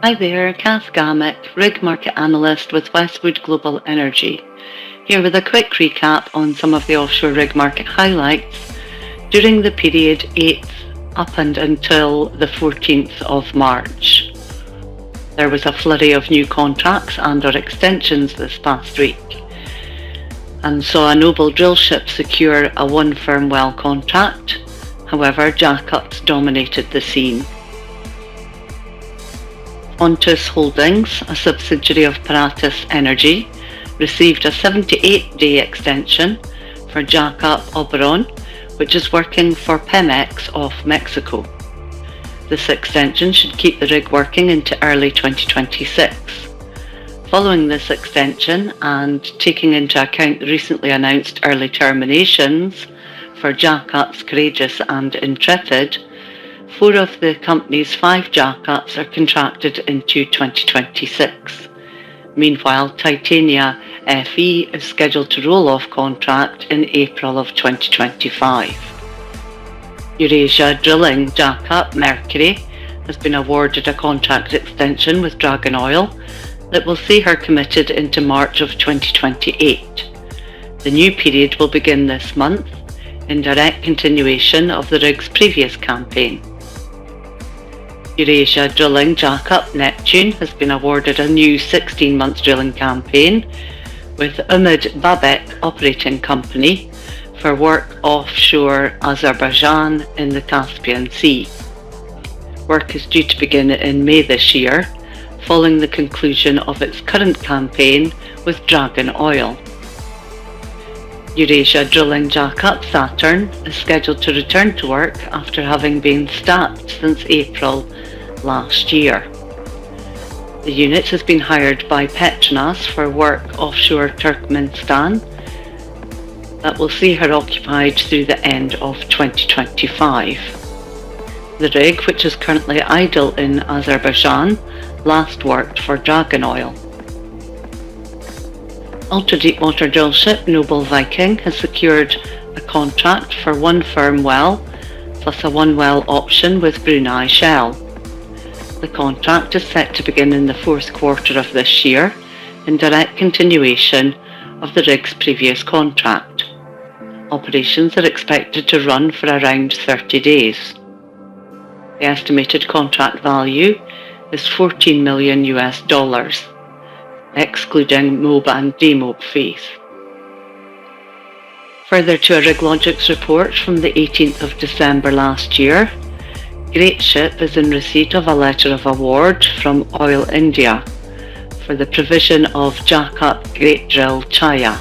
Hi there, Kath Gammack, rig market analyst with Westwood Global Energy, here with a quick recap on some of the offshore rig market highlights during the period 8th up and until the 14th of March. There was a flurry of new contracts and/or extensions this past week, and saw a Noble drillship secure a one firm well contract. However, jackups dominated the scene. Pontus Holdings, a subsidiary of Paratus Energy, received a 78-day extension for jackup Oberon, which is working for Pemex off Mexico. This extension should keep the rig working into early 2026. Following this extension and taking into account the recently announced early terminations for jackups Courageous and Intrepid, 4 of the company's 5 jackups are contracted into 2026. Meanwhile, Titania FE is scheduled to roll off contract in April of 2025. Eurasia Drilling jackup Mercury has been awarded a contract extension with Dragon Oil that will see her committed into March of 2028. The new period will begin this month, in direct continuation of the rig's previous campaign. Eurasia Drilling jackup Neptune has been awarded a new 16-month drilling campaign with Umid Babek Operating Company for work offshore Azerbaijan in the Caspian Sea. Work is due to begin in May this year, following the conclusion of its current campaign with Dragon Oil. Eurasia Drilling jackup Saturn is scheduled to return to work after having been stacked since April last year. The unit has been hired by Petronas for work offshore Turkmenistan that will see her occupied through the end of 2025. The rig, which is currently idle in Azerbaijan, last worked for Dragon Oil. Ultra-deepwater drillship Noble Viking has secured a contract for one firm well plus a one well option with Brunei Shell. The contract is set to begin in the 4th quarter of this year, in direct continuation of the rig's previous contract. Operations are expected to run for around 30 days. The estimated contract value is $14 million, excluding MOB and DMOB fees. Further to a RigLogix report from the 18th of December last year, Great Ship is in receipt of a letter of award from Oil India for the provision of jackup Great Drill Chaya.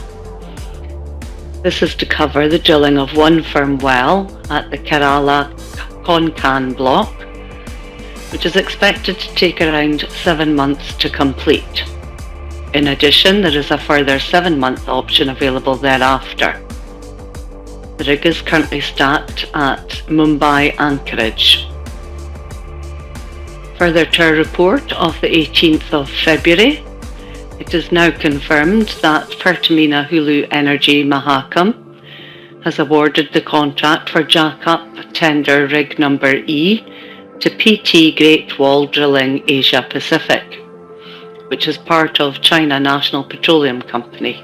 This is to cover the drilling of one firm well at the Kerala Konkan block, which is expected to take around 7 months to complete. In addition, there is a further 7-month option available thereafter. The rig is currently stacked at Mumbai Anchorage. Further to our report of the 18th of February, it is now confirmed that Pertamina Hulu Energy Mahakam has awarded the contract for jackup tender rig number E to PT Great Wall Drilling Asia Pacific, which is part of China National Petroleum Company.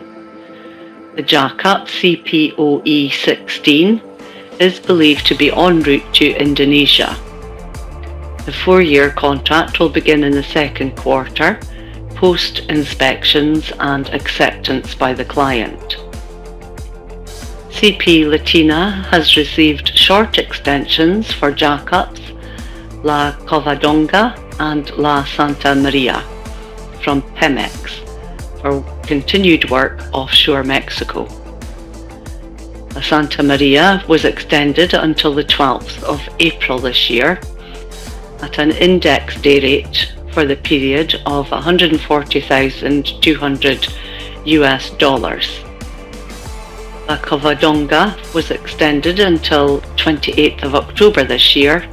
The jackup CPOE-16 is believed to be en route to Indonesia. The 4-year contract will begin in the 2nd quarter, post-inspections and acceptance by the client. CP Latina has received short extensions for jackups La Covadonga and La Santa Maria from Pemex for continued work offshore Mexico. La Santa Maria was extended until the 12th of April this year at an index day rate for the period of $140,200. La Covadonga was extended until 28th of October this year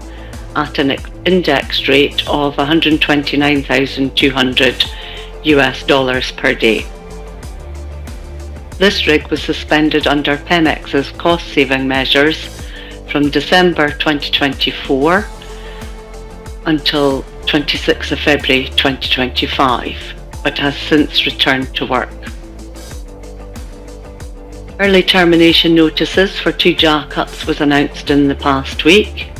at an indexed rate of $129,200 per day. This rig was suspended under Pemex's cost-saving measures from December 2024 until 26th of February 2025, but has since returned to work. Early termination notices for 2 jackups was announced in the past week,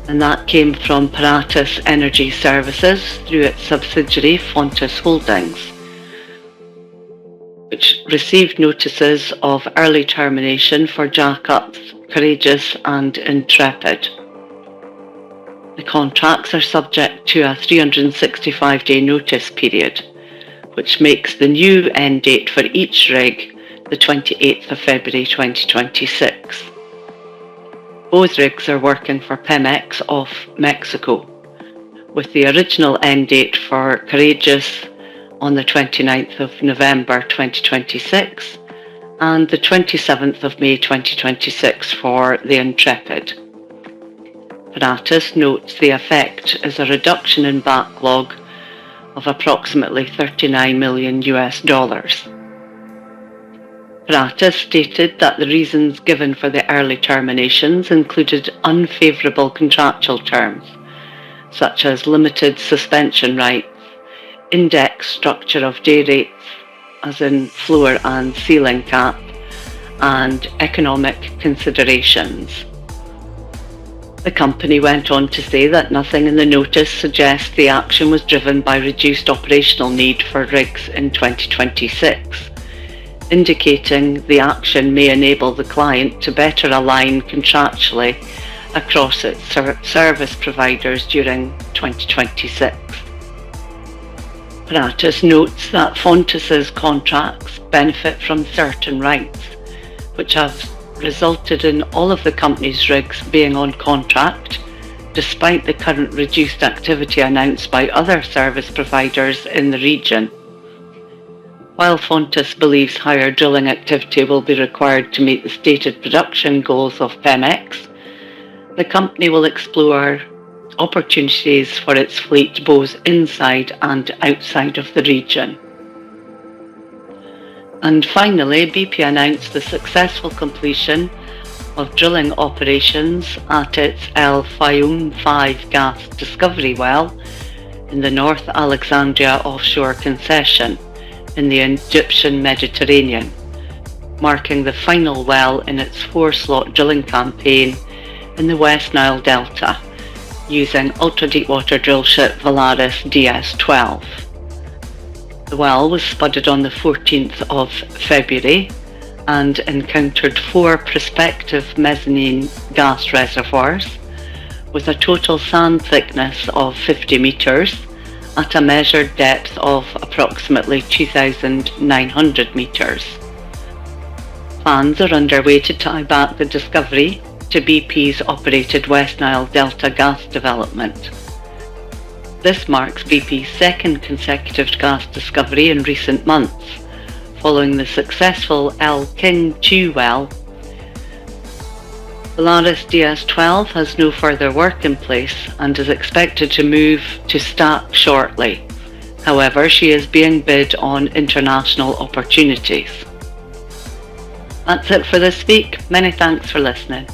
and that came from Paratus Energy Services through its subsidiary Fontis Holdings, which received notices of early termination for jackups Courageous and Intrepid. The contracts are subject to a 365-day notice period, which makes the new end date for each rig the 28th of February 2026. Both rigs are working for Pemex off Mexico, with the original end date for Courageous on the 29th of November 2026 and the 27th of May 2026 for the Intrepid. Paratus notes the effect is a reduction in backlog of approximately $39 million. Paratus stated that the reasons given for the early terminations included unfavourable contractual terms, such as limited suspension rights, index structure of day rates, as in floor and ceiling cap, and economic considerations. The company went on to say that nothing in the notice suggests the action was driven by reduced operational need for rigs in 2026, indicating the action may enable the client to better align contractually across its service providers during 2026. Paratus notes that Fontis' contracts benefit from certain rights, which have resulted in all of the company's rigs being on contract, despite the current reduced activity announced by other service providers in the region. While Fontis believes higher drilling activity will be required to meet the stated production goals of Pemex, the company will explore opportunities for its fleet both inside and outside of the region. And finally, BP announced the successful completion of drilling operations at its El Fayum 5 gas discovery well in the North Alexandria offshore concession in the Egyptian Mediterranean, marking the final well in its 4-slot drilling campaign in the West Nile Delta, using ultra-deepwater drillship Valaris DS-12. The well was spudded on the 14th of February and encountered 4 prospective mezzanine gas reservoirs with a total sand thickness of 50 metres at a measured depth of approximately 2,900 metres. Plans are underway to tie back the discovery to BP's operated West Nile Delta gas development. This marks BP's second consecutive gas discovery in recent months, following the successful El King 2 well. Valaris DS-12 has no further work in place and is expected to move to stack shortly. However, she is being bid on international opportunities. That's it for this week. Many thanks for listening.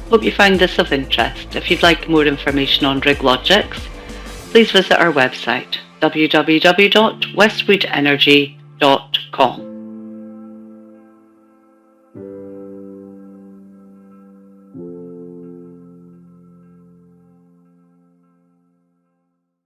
Hope you found this of interest. If you'd like more information on rig logics, please visit our website www.westwoodenergy.com.